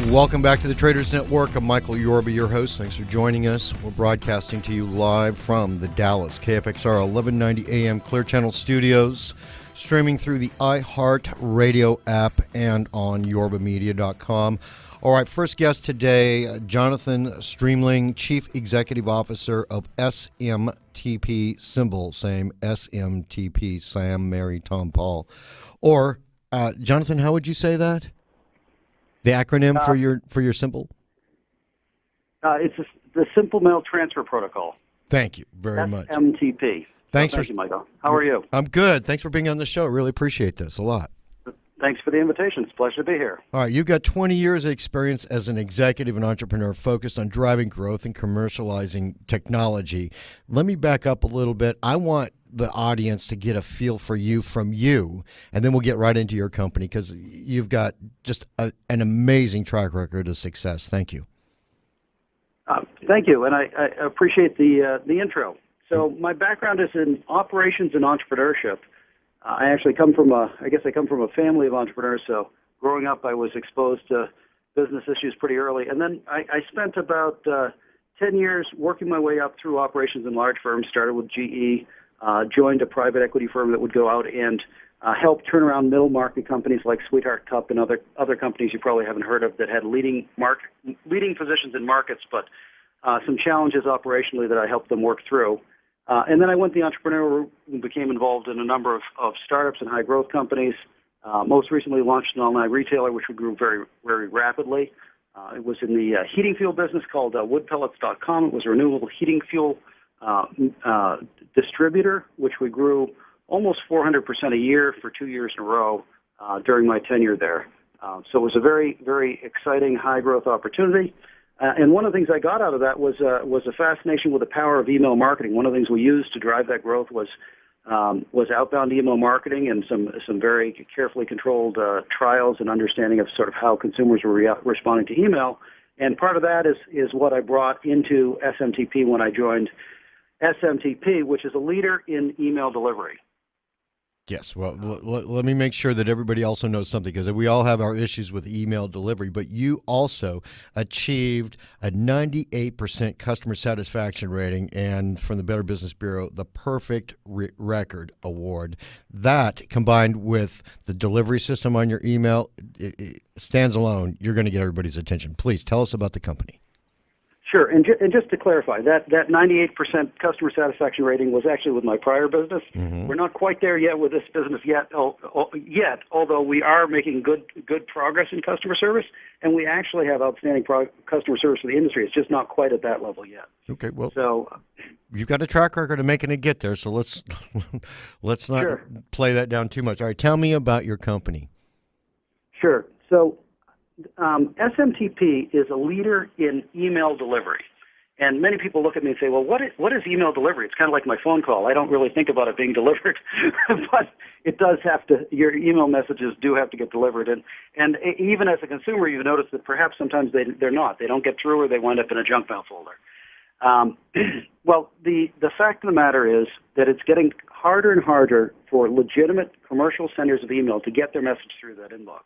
Welcome back to the Traders Network. I'm Michael Yorba, your host. Thanks for joining us. We're broadcasting to you live from the Dallas KFXR 1190 AM Clear Channel studios, streaming through the iHeart radio app and on yorbamedia.com. All right, first guest today, Jonathan Strimling, Chief Executive Officer of SMTP, symbol, same SMTP, Sam, Mary, Tom, Paul. Or, Jonathan, how would you say that? The acronym for your symbol? It's the Simple Mail Transfer Protocol. Thank you very much. SMTP. Thank you, Michael. How are you? I'm good. Thanks for being on the show. Really appreciate this a lot. Thanks for the invitation. It's a pleasure to be here. All right, you've got 20 years of experience as an executive and entrepreneur focused on driving growth and commercializing technology. Let me back up a little bit. I want the audience to get a feel for you from you, and then we'll get right into your company because you've got just an amazing track record of success. Thank you. Thank you, and I appreciate the intro. So my background is in operations and entrepreneurship. I actually come from a family of entrepreneurs. So growing up, I was exposed to business issues pretty early, and then I spent about 10 years working my way up through operations in large firms. Started with GE. Joined a private equity firm that would go out and help turn around middle market companies like Sweetheart Cup and other companies you probably haven't heard of that had leading positions in markets, but some challenges operationally that I helped them work through. And then I went the entrepreneur route and became involved in a number of startups and high growth companies. Most recently launched an online retailer, which we grew very, very rapidly. It was in the heating fuel business called woodpellets.com. It was a renewable heating fuel distributor, which we grew almost 400% a year for 2 years in a row during my tenure there. So it was a very, very exciting high-growth opportunity. And one of the things I got out of that was a fascination with the power of email marketing. One of the things we used to drive that growth was outbound email marketing and some very carefully controlled trials and understanding of sort of how consumers were responding to email. And part of that is what I brought into SMTP when I joined SMTP, which is a leader in email delivery. Yes, well, let me make sure that everybody also knows something, because we all have our issues with email delivery, but you also achieved a 98% customer satisfaction rating, and from the Better Business Bureau, the Perfect Record Award. That, combined with the delivery system on your email, it stands alone. You're going to get everybody's attention. Please tell us about the company. Sure, and just to clarify, that 98% customer satisfaction rating was actually with my prior business. Mm-hmm. We're not quite there yet with this business yet, although we are making good progress in customer service, and we actually have outstanding customer service for the industry. It's just not quite at that level yet. Okay, well, so you've got a track record of making it get there, so let's not play that down too much. All right, tell me about your company. Sure, so SMTP is a leader in email delivery. And many people look at me and say, well, what is email delivery? It's kind of like my phone call. I don't really think about it being delivered, but it does have to, your email messages do have to get delivered. And even as a consumer, you notice that perhaps sometimes they're not. They don't get through, or they wind up in a junk mail folder. Well, the fact of the matter is that it's getting harder and harder for legitimate commercial senders of email to get their message through that inbox.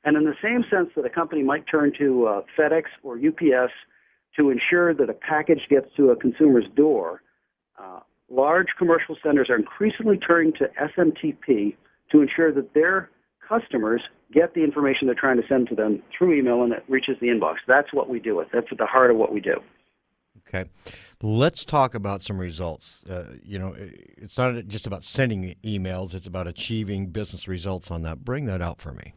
And in the same sense that a company might turn to FedEx or UPS to ensure that a package gets to a consumer's door, large commercial senders are increasingly turning to SMTP to ensure that their customers get the information they're trying to send to them through email and it reaches the inbox. That's what we do. That's at the heart of what we do. Okay. Let's talk about some results. It's not just about sending emails. It's about achieving business results on that. Bring that out for me.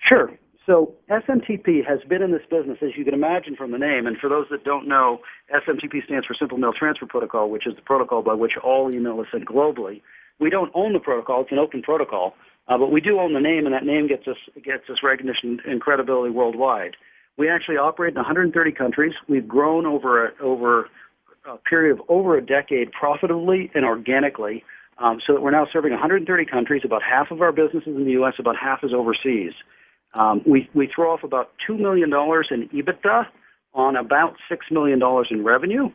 Sure. So SMTP has been in this business, as you can imagine from the name, and for those that don't know, SMTP stands for Simple Mail Transfer Protocol, which is the protocol by which all email is sent globally. We don't own the protocol. It's an open protocol, but we do own the name, and that name gets us recognition and credibility worldwide. We actually operate in 130 countries. We've grown over a period of over a decade profitably and organically, so that we're now serving 130 countries. About half of our business is in the U.S., about half is overseas. We throw off about $2 million in EBITDA on about $6 million in revenue,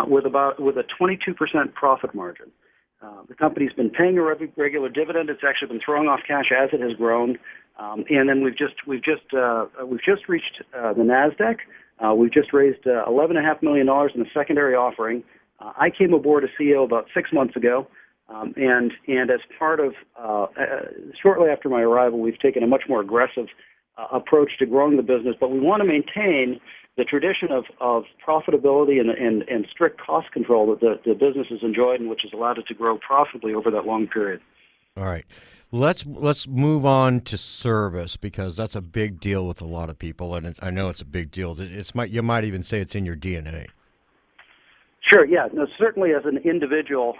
with a 22% profit margin. The company's been paying a regular dividend. It's actually been throwing off cash as it has grown. And then we've just reached the Nasdaq. We've just raised $11.5 million in a secondary offering. I came aboard as CEO about 6 months ago, and as part of shortly after my arrival, we've taken a much more aggressive approach to growing the business. But we want to maintain the tradition of profitability and strict cost control that the business has enjoyed, and which has allowed it to grow profitably over that long period. All right. Let's move on to service, because that's a big deal with a lot of people, and I know it's a big deal. You might even say it's in your DNA. Sure, yeah. No, certainly as an individual,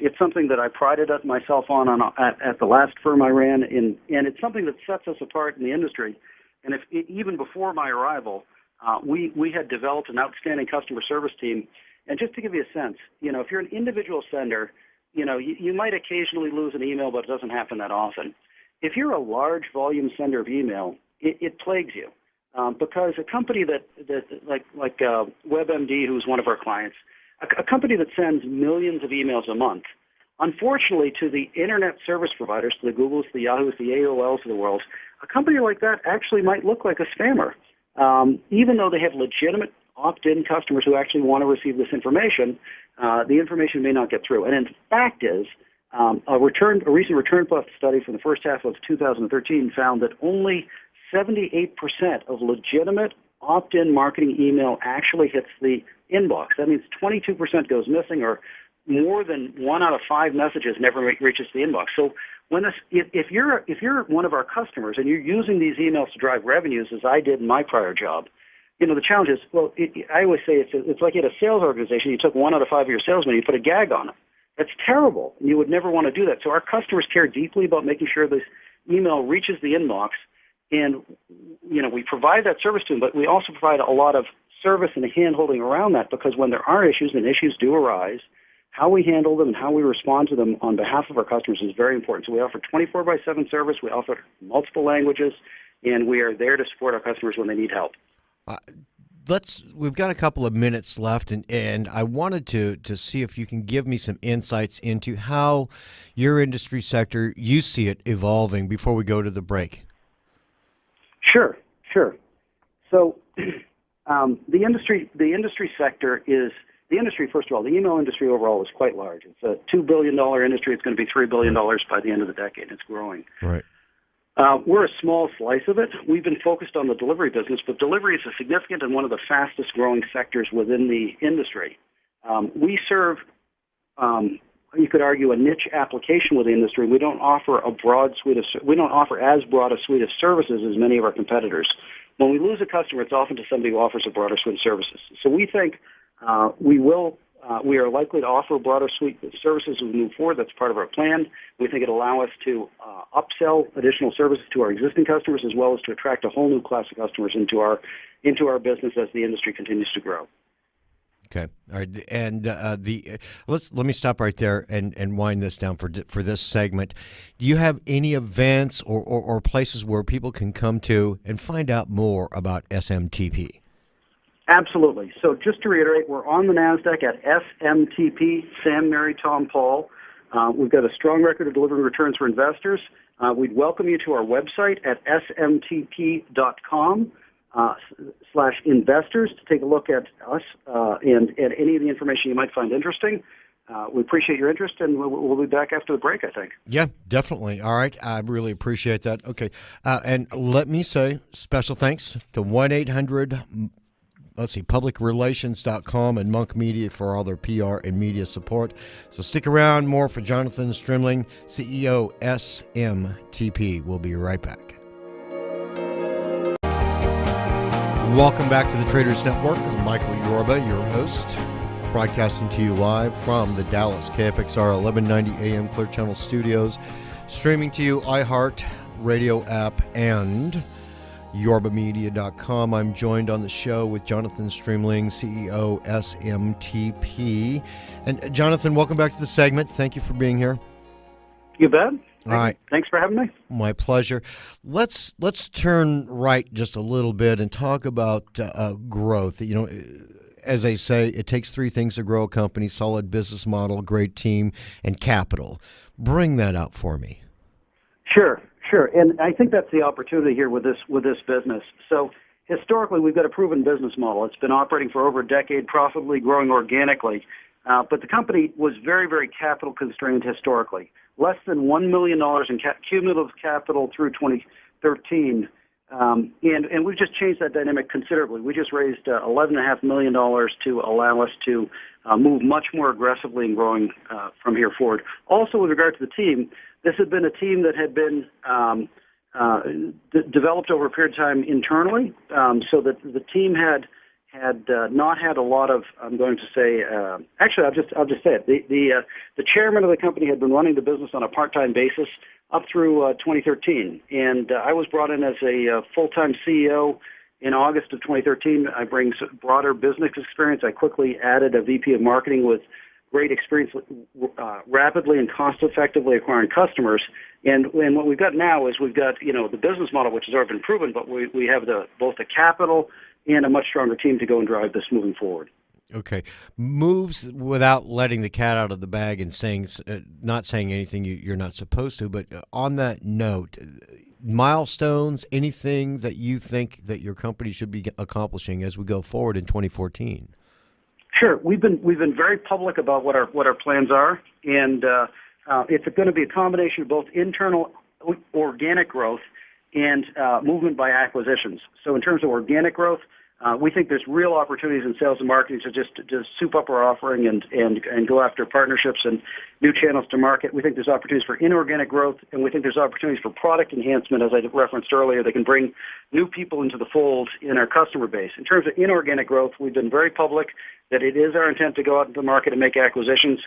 it's something that I prided myself on at the last firm I ran, and it's something that sets us apart in the industry. And even before my arrival, we had developed an outstanding customer service team. And just to give you a sense, if you're an individual sender, you might occasionally lose an email, but it doesn't happen that often. If you're a large volume sender of email, it plagues you, because a company that like WebMD, who's one of our clients, a company that sends millions of emails a month, unfortunately, to the internet service providers, to the Googles, the Yahoos, the AOLs of the world, a company like that actually might look like a spammer, even though they have legitimate opt-in customers who actually want to receive this information. The information may not get through. And in fact is, a recent return plus study from the first half of 2013 found that only 78% of legitimate opt-in marketing email actually hits the inbox. That means 22% goes missing, or more than 1 out of 5 messages never reaches the inbox. So if you're one of our customers and you're using these emails to drive revenues, as I did in my prior job, the challenge is, I always say it's like at a sales organization, you took 1 out of 5 of your salesmen, you put a gag on them. That's terrible. You would never want to do that. So our customers care deeply about making sure this email reaches the inbox, and we provide that service to them, but we also provide a lot of service and hand-holding around that, because when there are issues, and issues do arise, how we handle them and how we respond to them on behalf of our customers is very important. So we offer 24/7 service, we offer multiple languages, and we are there to support our customers when they need help. We've got a couple of minutes left, and I wanted to see if you can give me some insights into how your industry sector, you see it evolving before we go to the break. Sure. So the industry sector is, first of all, the email industry overall is quite large. It's a $2 billion industry. It's going to be $3 billion by the end of the decade. It's growing. Right. We're a small slice of it. We've been focused on the delivery business, but delivery is a significant and one of the fastest growing sectors within the industry. We serve, you could argue, a niche application with the industry. We don't offer as broad a suite of services as many of our competitors. When we lose a customer, it's often to somebody who offers a broader suite of services. So we think we are likely to offer a broader suite of services as we move forward. That's part of our plan. We think it'll allow us to upsell additional services to our existing customers, as well as to attract a whole new class of customers into our business as the industry continues to grow. Okay. All right. And let me stop right there and wind this down for this segment. Do you have any events or places where people can come to and find out more about SMTP? Absolutely. So just to reiterate, we're on the NASDAQ at SMTP, Sam, Mary, Tom, Paul. We've got a strong record of delivering returns for investors. We'd welcome you to our website at smtp.com/investors to take a look at us and any of the information you might find interesting. We appreciate your interest, and we'll be back after the break, I think. Yeah, definitely. All right. I really appreciate that. Okay. And let me say special thanks to 1-800 publicrelations.com and Monk Media for all their PR and media support. So stick around. More for Jonathan Strimling, CEO, SMTP. We'll be right back. Welcome back to the Traders Network. I'm Michael Yorba, your host, broadcasting to you live from the Dallas KFXR 1190 AM Clear Channel Studios, streaming to you iHeart radio app and yorbamedia.com. I'm joined on the show with Jonathan Strimling, CEO, SMTP. And Jonathan, welcome back to the segment. Thank you for being here. You bet. All right. Thanks for having me. My pleasure. Let's turn right just a little bit and talk about growth. As they say, it takes 3 things to grow a company: solid business model, great team, and capital. Bring that out for me. Sure. Sure, and I think that's the opportunity here with this business. So historically, we've got a proven business model. It's been operating for over a decade, profitably growing organically. But the company was very, very capital constrained historically. Less than $1 million in cumulative capital through 2013. And we've just changed that dynamic considerably. We just raised $11.5 million to allow us to move much more aggressively in growing from here forward. Also, with regard to the team, this had been a team that had been developed over a period of time internally, so that the team had not had a lot of, I'm going to say, actually, I'll just say it. The chairman of the company had been running the business on a part-time basis up through 2013, and I was brought in as a full-time CEO in August of 2013. I bring broader business experience. I quickly added a VP of marketing with great experience rapidly and cost-effectively acquiring customers. And what we've got now is we've got, the business model, which has already been proven, but we have both the capital and a much stronger team to go and drive this moving forward. Okay. Moves without letting the cat out of the bag and not saying anything you're not supposed to, but on that note, milestones, anything that you think that your company should be accomplishing as we go forward in 2014? Sure. We've been very public about what our plans are, and it's going to be a combination of both internal organic growth and movement by acquisitions. So in terms of organic growth, we think there's real opportunities in sales and marketing to just soup up our offering and go after partnerships and new channels to market. We think there's opportunities for inorganic growth, and we think there's opportunities for product enhancement, as I referenced earlier, that can bring new people into the fold in our customer base. In terms of inorganic growth, we've been very public that it is our intent to go out into the market and make acquisitions.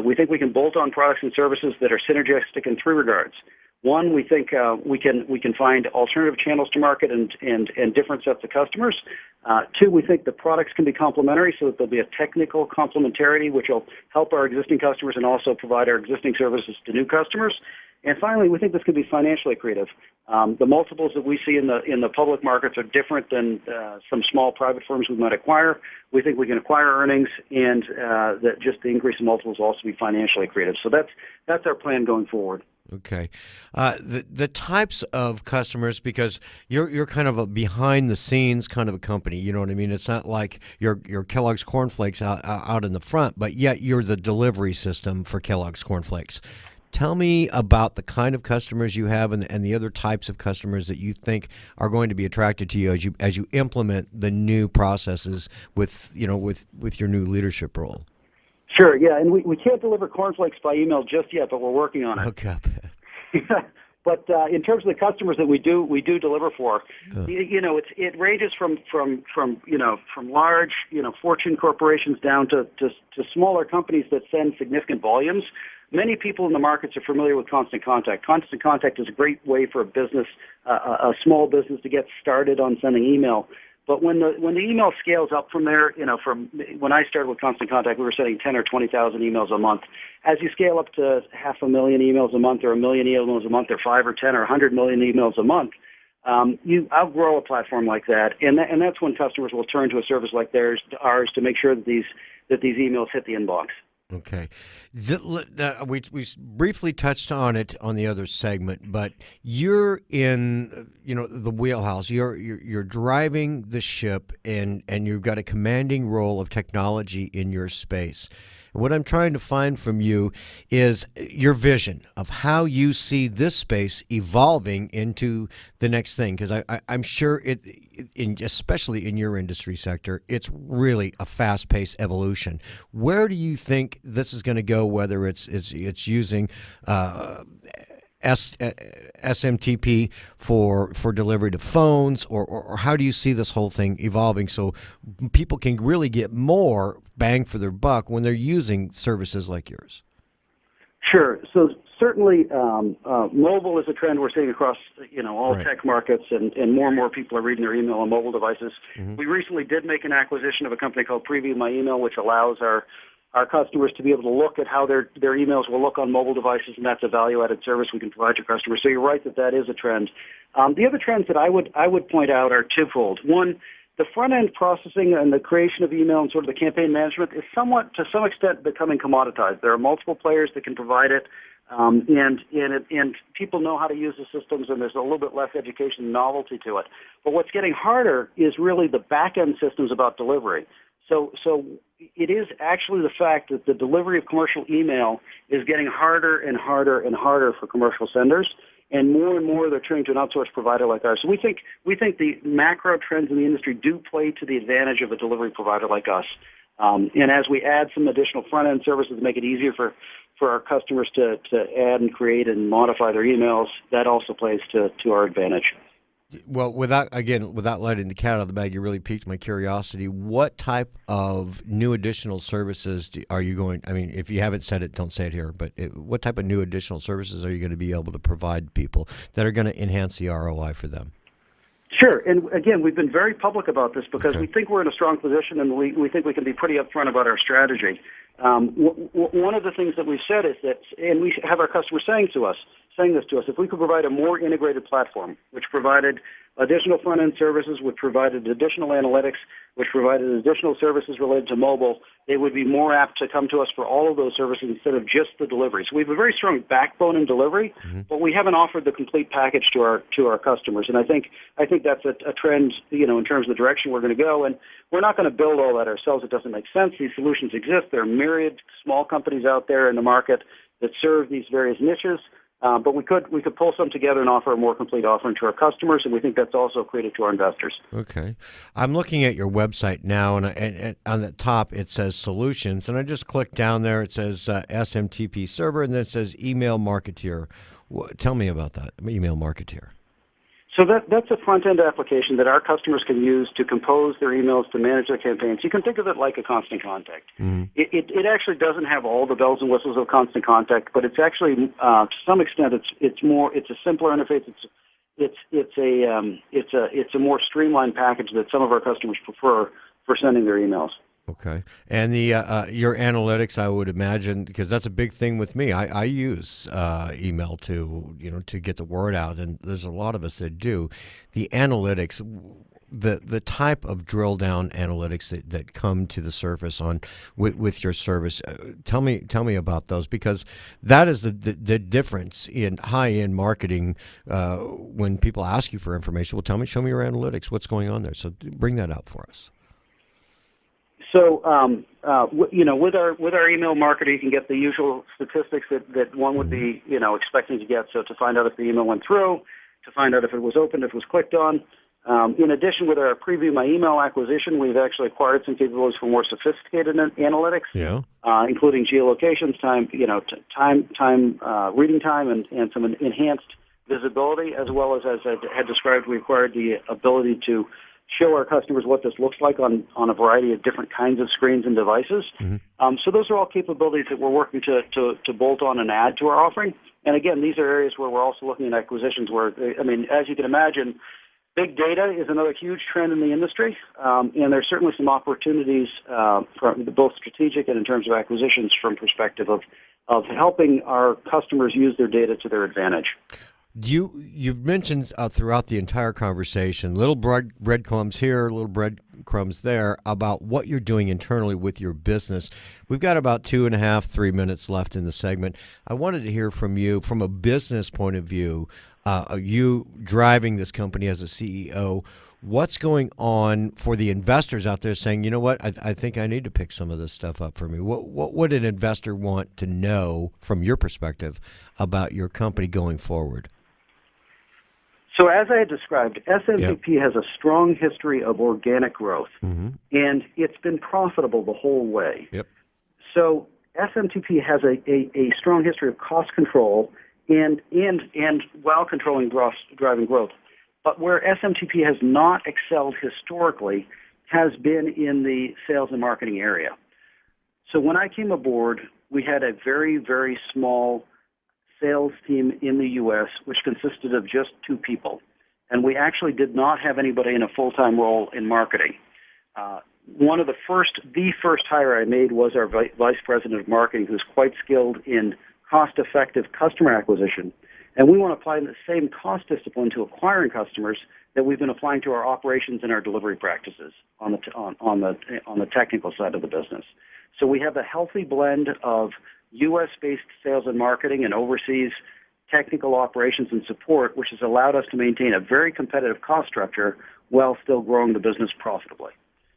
We think we can bolt on products and services that are synergistic in three regards. One, we think we can find alternative channels to market and different sets of customers. Two, we think the products can be complementary so that there'll be a technical complementarity which will help our existing customers and also provide our existing services to new customers. And finally, we think this could be financially creative. The multiples that we see in the public markets are different than some small private firms we might acquire. We think we can acquire earnings, and that just the increase in multiples will also be financially creative. So that's our plan going forward. Okay. The types of customers, because you're kind of a behind the scenes kind of a company, you know what I mean? It's not like your Kellogg's Corn Flakes out in the front, but yet you're the delivery system for Kellogg's Corn Flakes. Tell me about the kind of customers you have and the other types of customers that you think are going to be attracted to you as you implement the new processes with your new leadership role. Sure, yeah, and we can't deliver cornflakes by email just yet, but we're working on it. Okay. But in terms of the customers that we do deliver for, it ranges from large Fortune corporations down to smaller companies that send significant volumes. Many people in the markets are familiar with Constant Contact. Constant Contact is a great way for a business, a small business, to get started on sending email. But when the email scales up from there, from when I started with Constant Contact, we were sending 10 or 20,000 emails a month. As you scale up to 500,000 emails a month, or 1 million emails a month, or 5 or 10 or 100 million emails a month, you outgrow a platform like that, and that's when customers will turn to a service like ours to make sure that these emails hit the inbox. Okay. We briefly touched on it on the other segment, but you're in the wheelhouse. You're driving the ship, and you've got a commanding role of technology in your space. And what I'm trying to find from you is your vision of how you see this space evolving into the next thing, because I'm sure especially in your industry sector, it's really a fast-paced evolution. Where do you think this is going to go, whether it's using SMTP for delivery to phones, or how do you see this whole thing evolving so people can really get more bang for their buck when they're using services like yours? Sure. So certainly, mobile is a trend we're seeing across all Right. tech markets, and more and more people are reading their email on mobile devices. Mm-hmm. We recently did make an acquisition of a company called Preview My Email, which allows our customers to be able to look at how their emails will look on mobile devices, and that's a value-added service we can provide to customers. So you're right that is a trend. The other trends that I would point out are twofold. One, the front-end processing and the creation of email and sort of the campaign management is somewhat, to some extent, becoming commoditized. There are multiple players that can provide it. And people know how to use the systems, and there's a little bit less education and novelty to it. But what's getting harder is really the back-end systems about delivery. So it is actually the fact that the delivery of commercial email is getting harder and harder and harder for commercial senders, and more they're turning to an outsourced provider like ours. So we think the macro trends in the industry do play to the advantage of a delivery provider like us. And as we add some additional front-end services to make it easier for our customers to add and create and modify their emails, that also plays to our advantage. Well, without letting the cat out of the bag, you really piqued my curiosity. What type of new additional services are you going? I mean, if you haven't said it, don't say it here. But what type of new additional services are you going to be able to provide people that are going to enhance the ROI for them? Sure. And again, we've been very public about this because we think we're in a strong position, and we think we can be pretty upfront about our strategy. One of the things that we've said is that, and we have our customers saying this to us, if we could provide a more integrated platform, which provided additional front-end services, which provided additional analytics, which provided additional services related to mobile, they would be more apt to come to us for all of those services instead of just the delivery. So we have a very strong backbone in delivery, but we haven't offered the complete package to our customers. And I think that's a trend, in terms of the direction we're going to go. And we're not going to build all that ourselves. It doesn't make sense. These solutions exist. There are myriad small companies out there in the market that serve these various niches. But we could pull some together and offer a more complete offering to our customers, and we think that's also accretive to our investors. Okay. I'm looking at your website now, and on the top it says solutions, and I just clicked down there. It says SMTP server, and then it says email marketeer. Tell me about that, email marketeer. So that's a front-end application that our customers can use to compose their emails, to manage their campaigns. You can think of it like a Constant Contact. Mm-hmm. It actually doesn't have all the bells and whistles of Constant Contact, but it's actually to some extent it's a simpler interface. It's a more streamlined package that some of our customers prefer for sending their emails. Okay, and the your analytics, I would imagine, because that's a big thing with me. I use email to get the word out, and there's a lot of us that do. The analytics, the type of drill down analytics that come to the surface with your service. Tell me about those, because that is the difference in high end marketing. When people ask you for information, well, show me your analytics. What's going on there? So bring that out for us. So, with our email marketer, you can get the usual statistics that one would be, expecting to get. So to find out if the email went through, to find out if it was opened, if it was clicked on. In addition, with our Preview My Email acquisition, we've actually acquired some capabilities for more sophisticated analytics, including geolocations, reading time, and some enhanced visibility, as well as I had described, we acquired the ability to show our customers what this looks like on a variety of different kinds of screens and devices. Mm-hmm. So those are all capabilities that we're working to bolt on and add to our offering. And again, these are areas where we're also looking at acquisitions where, as you can imagine, big data is another huge trend in the industry. And there's certainly some opportunities from both strategic and in terms of acquisitions from perspective of helping our customers use their data to their advantage. You've mentioned throughout the entire conversation little breadcrumbs here, little breadcrumbs there about what you're doing internally with your business. We've got about 2.5, 3 minutes left in the segment. I wanted to hear from you from a business point of view, you driving this company as a CEO. What's going on for the investors out there saying, you know what, I think I need to pick some of this stuff up for me? What would an investor want to know from your perspective about your company going forward? So as I had described, SMTP has a strong history of organic growth, mm-hmm. and it's been profitable the whole way. Yep. So SMTP has a strong history of cost control and while controlling driving growth. But where SMTP has not excelled historically has been in the sales and marketing area. So when I came aboard, we had a very, very small sales team in the U.S., which consisted of just 2 people. And we actually did not have anybody in a full-time role in marketing. The first hire I made was our vice president of marketing, who's quite skilled in cost-effective customer acquisition. And we want to apply the same cost discipline to acquiring customers that we've been applying to our operations and our delivery practices on the technical side of the business. So we have a healthy blend of U.S.-based sales and marketing and overseas technical operations and support, which has allowed us to maintain a very competitive cost structure while still growing the business profitably.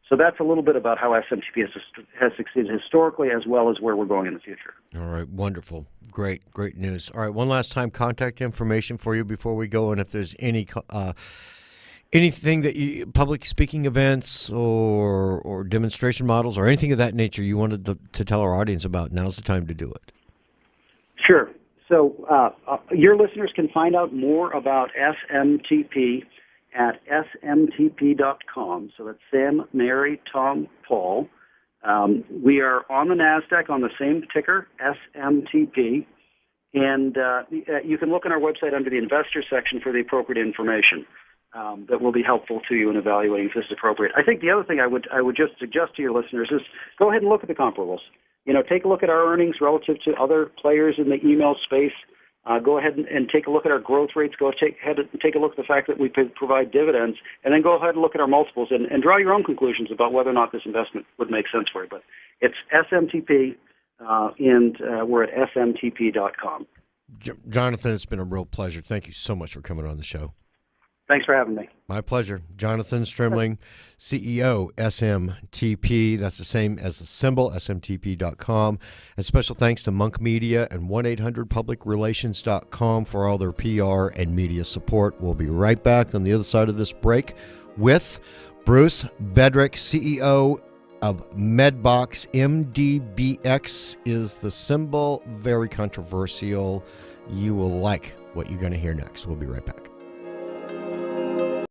So that's a little bit about how SMTP has succeeded historically, as well as where we're going in the future. All right, wonderful. Great news. All right, one last time, contact information for you before we go, and if there's anything that you, public speaking events or demonstration models or anything of that nature you wanted to tell our audience about, now's the time to do it. Sure. So your listeners can find out more about SMTP at smtp.com. So that's Sam, Mary, Tom, Paul. We are on the NASDAQ on the same ticker, SMTP. And you can look on our website under the investor section for the appropriate information that will be helpful to you in evaluating if this is appropriate. I think the other thing I would just suggest to your listeners is go ahead and look at the comparables. Take a look at our earnings relative to other players in the email space. Go ahead and take a look at our growth rates. Go ahead and take a look at the fact that we provide dividends, and then go ahead and look at our multiples and draw your own conclusions about whether or not this investment would make sense for you. But it's SMTP, and we're at smtp.com. Jonathan, it's been a real pleasure. Thank you so much for coming on the show. Thanks for having me. My pleasure. Jonathan Strimling, CEO, SMTP. That's the same as the symbol, smtp.com. And special thanks to Monk Media and 1-800-publicrelations.com for all their PR and media support. We'll be right back on the other side of this break with Bruce Bedrick, CEO of Medbox. MDBX is the symbol. Very controversial. You will like what you're going to hear next. We'll be right back.